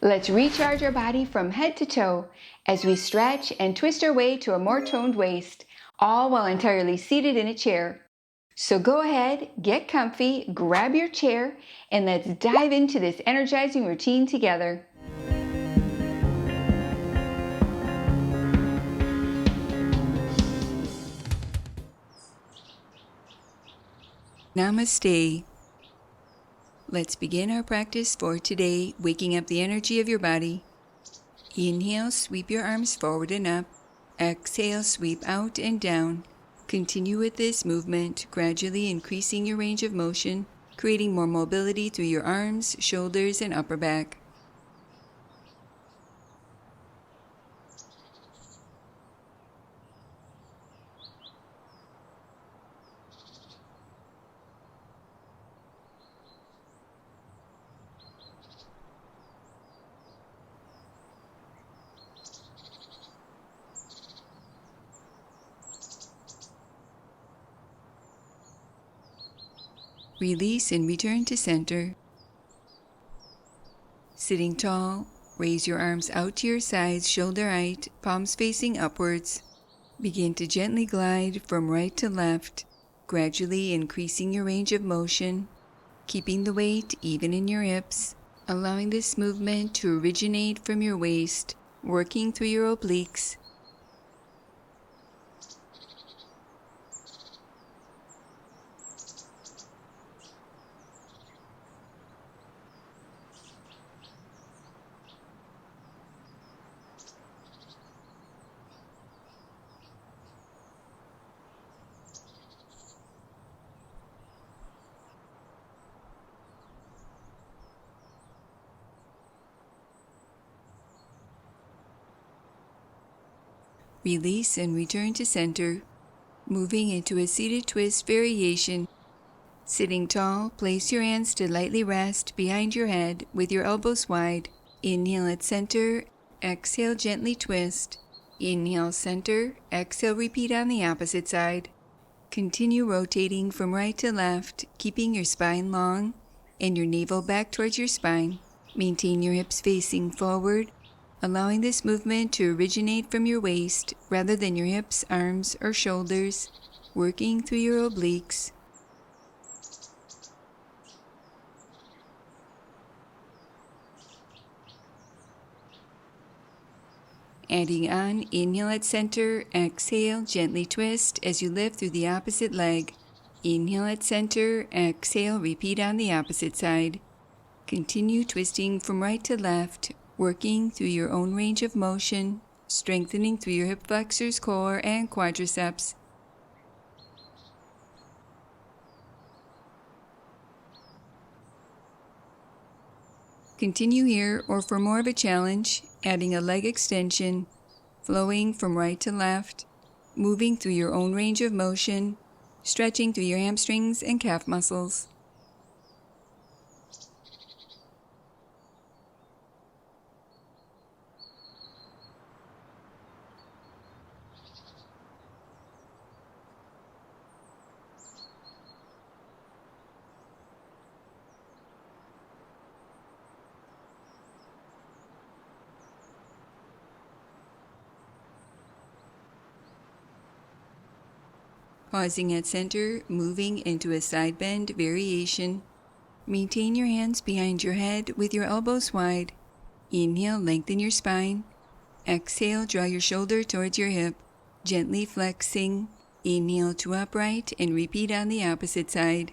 Let's recharge our body from head to toe as we stretch and twist our way to a more toned waist, all while entirely seated in a chair. So go ahead, get comfy, grab your chair, and let's dive into this energizing routine together. Namaste. Let's begin our practice for today, waking up the energy of your body. Inhale, sweep your arms forward and up. Exhale, sweep out and down. Continue with this movement, gradually increasing your range of motion, creating more mobility through your arms, shoulders, and upper back. Release and return to center. Sitting tall, raise your arms out to your sides, shoulder height, palms facing upwards. Begin to gently glide from right to left, gradually increasing your range of motion, keeping the weight even in your hips, allowing this movement to originate from your waist, working through your obliques. Release and return to center, moving into a seated twist variation. Sitting tall, place your hands to lightly rest behind your head with your elbows wide. Inhale at center, exhale gently twist. Inhale center, exhale repeat on the opposite side. Continue rotating from right to left, keeping your spine long and your navel back towards your spine. Maintain your hips facing forward, allowing this movement to originate from your waist rather than your hips, arms, or shoulders, working through your obliques. Adding on, inhale at center, exhale, gently twist as you lift through the opposite leg. Inhale at center, exhale, repeat on the opposite side. Continue twisting from right to left, working through your own range of motion, strengthening through your hip flexors, core, and quadriceps. Continue here, or for more of a challenge, adding a leg extension, flowing from right to left, moving through your own range of motion, stretching through your hamstrings and calf muscles. Pausing at center, moving into a side bend variation. Maintain your hands behind your head with your elbows wide. Inhale, lengthen your spine. Exhale, draw your shoulder towards your hip, gently flexing. Inhale to upright and repeat on the opposite side.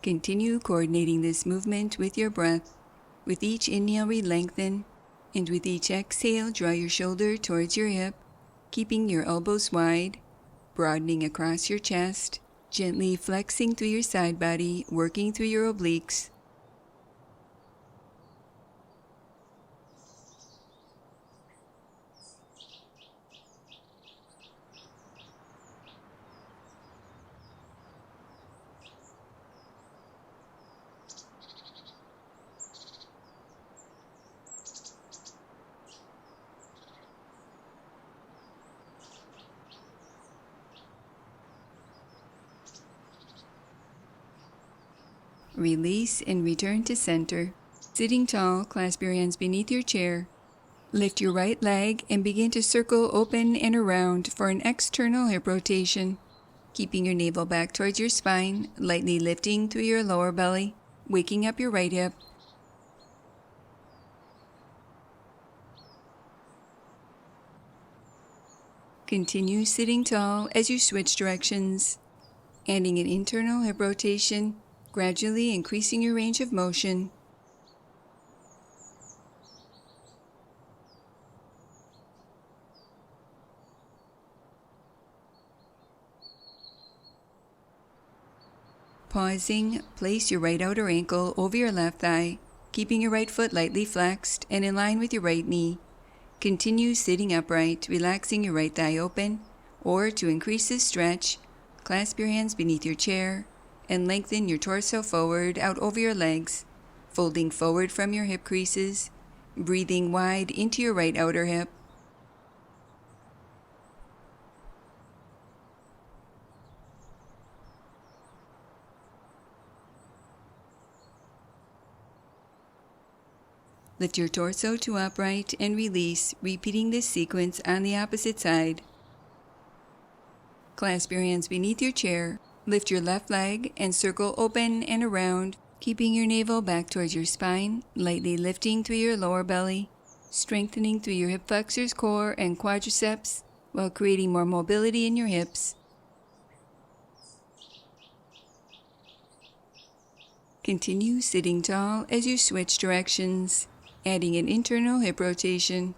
Continue coordinating this movement with your breath. With each inhale, re-lengthen, and with each exhale, draw your shoulder towards your hip, keeping your elbows wide, broadening across your chest, gently flexing through your side body, working through your obliques. Release and return to center. Sitting tall, clasp your hands beneath your chair. Lift your right leg and begin to circle open and around for an external hip rotation. Keeping your navel back towards your spine, lightly lifting through your lower belly, waking up your right hip. Continue sitting tall as you switch directions, adding an internal hip rotation, gradually increasing your range of motion. Pausing, place your right outer ankle over your left thigh, keeping your right foot lightly flexed and in line with your right knee. Continue sitting upright, relaxing your right thigh open, or to increase this stretch, clasp your hands beneath your chair and lengthen your torso forward out over your legs, folding forward from your hip creases, breathing wide into your right outer hip. Lift your torso to upright and release, repeating this sequence on the opposite side. Clasp your hands beneath your chair, lift your left leg and circle open and around, keeping your navel back towards your spine, lightly lifting through your lower belly, strengthening through your hip flexors, core, and quadriceps, while creating more mobility in your hips. Continue sitting tall as you switch directions, adding an internal hip rotation.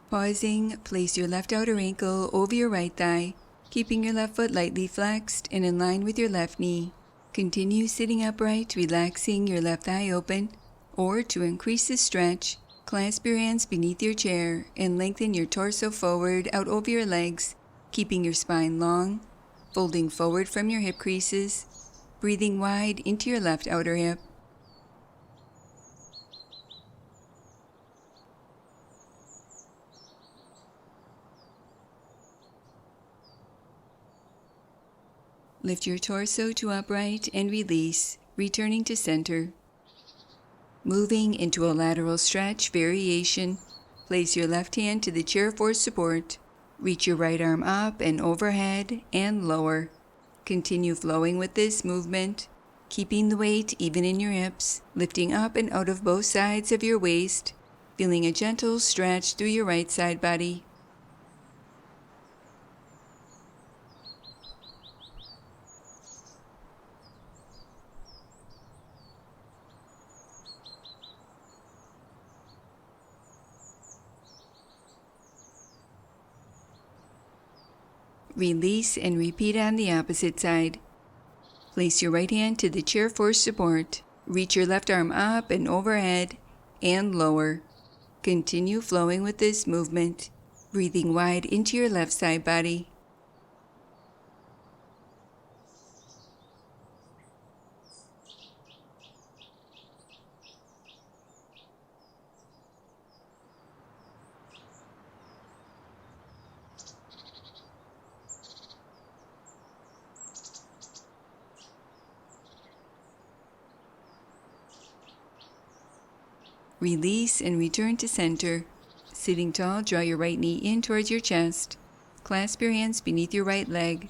Pausing, place your left outer ankle over your right thigh, keeping your left foot lightly flexed and in line with your left knee. Continue sitting upright, relaxing your left thigh open, or to increase the stretch, clasp your hands beneath your chair and lengthen your torso forward out over your legs, keeping your spine long, folding forward from your hip creases, breathing wide into your left outer hip. Lift your torso to upright and release, returning to center. Moving into a lateral stretch variation, place your left hand to the chair for support. Reach your right arm up and overhead and lower. Continue flowing with this movement, keeping the weight even in your hips, lifting up and out of both sides of your waist, feeling a gentle stretch through your right side body. Release and repeat on the opposite side. Place your right hand to the chair for support. Reach your left arm up and overhead and lower. Continue flowing with this movement, breathing wide into your left side body. Release and return to center. Sitting tall, draw your right knee in towards your chest. Clasp your hands beneath your right leg.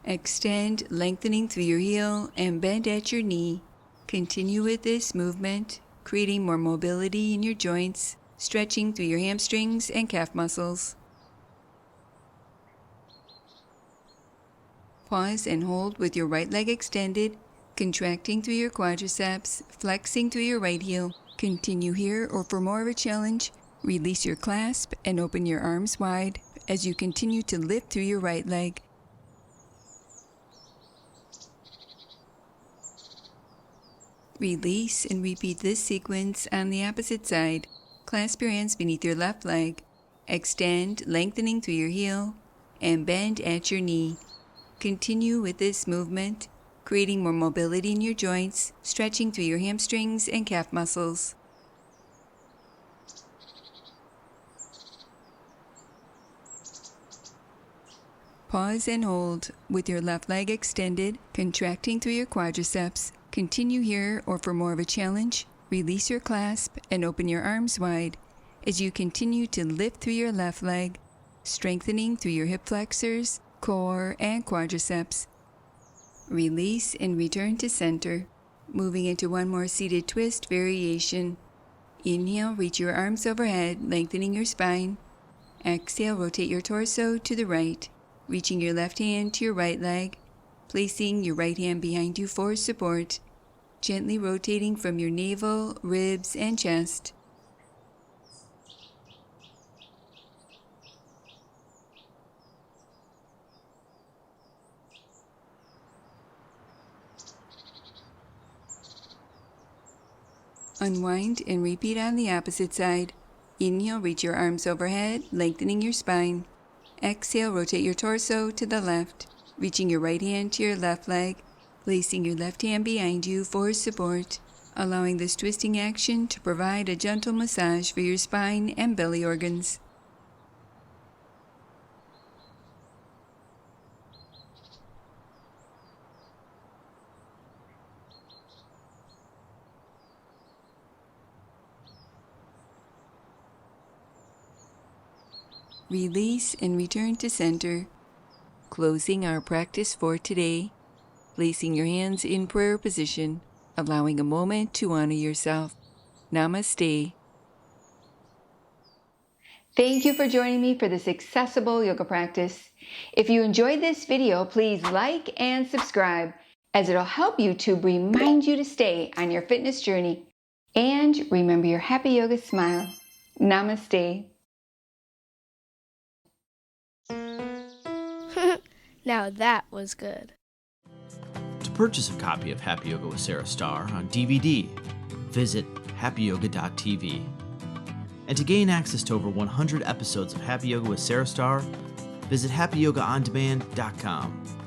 Extend, lengthening through your heel and bend at your knee. Continue with this movement, creating more mobility in your joints, stretching through your hamstrings and calf muscles. Pause and hold with your right leg extended, contracting through your quadriceps, flexing through your right heel. Continue here, or for more of a challenge, release your clasp and open your arms wide as you continue to lift through your right leg. Release and repeat this sequence on the opposite side. Clasp your hands beneath your left leg. Extend, lengthening through your heel, and bend at your knee. Continue with this movement, creating more mobility in your joints, stretching through your hamstrings and calf muscles. Pause and hold with your left leg extended, contracting through your quadriceps. Continue here, or for more of a challenge, release your clasp and open your arms wide as you continue to lift through your left leg, strengthening through your hip flexors, core, and quadriceps. Release and return to center, moving into one more seated twist variation. Inhale, reach your arms overhead, lengthening your spine. Exhale, rotate your torso to the right, reaching your left hand to your right leg, placing your right hand behind you for support, gently rotating from your navel, ribs, and chest. Unwind and repeat on the opposite side. Inhale, reach your arms overhead, lengthening your spine. Exhale, rotate your torso to the left, reaching your right hand to your left leg, placing your left hand behind you for support, allowing this twisting action to provide a gentle massage for your spine and belly organs. Release and return to center. Closing our practice for today, placing your hands in prayer position, allowing a moment to honor yourself. Namaste. Thank you for joining me for this accessible yoga practice. If you enjoyed this video, please like and subscribe, as it'll help YouTube remind you to stay on your fitness journey. And remember your happy yoga smile. Namaste. Now that was good. To purchase a copy of Happy Yoga with Sarah Starr on DVD, visit happyyoga.tv. And to gain access to over 100 episodes of Happy Yoga with Sarah Starr, visit happyyogaondemand.com.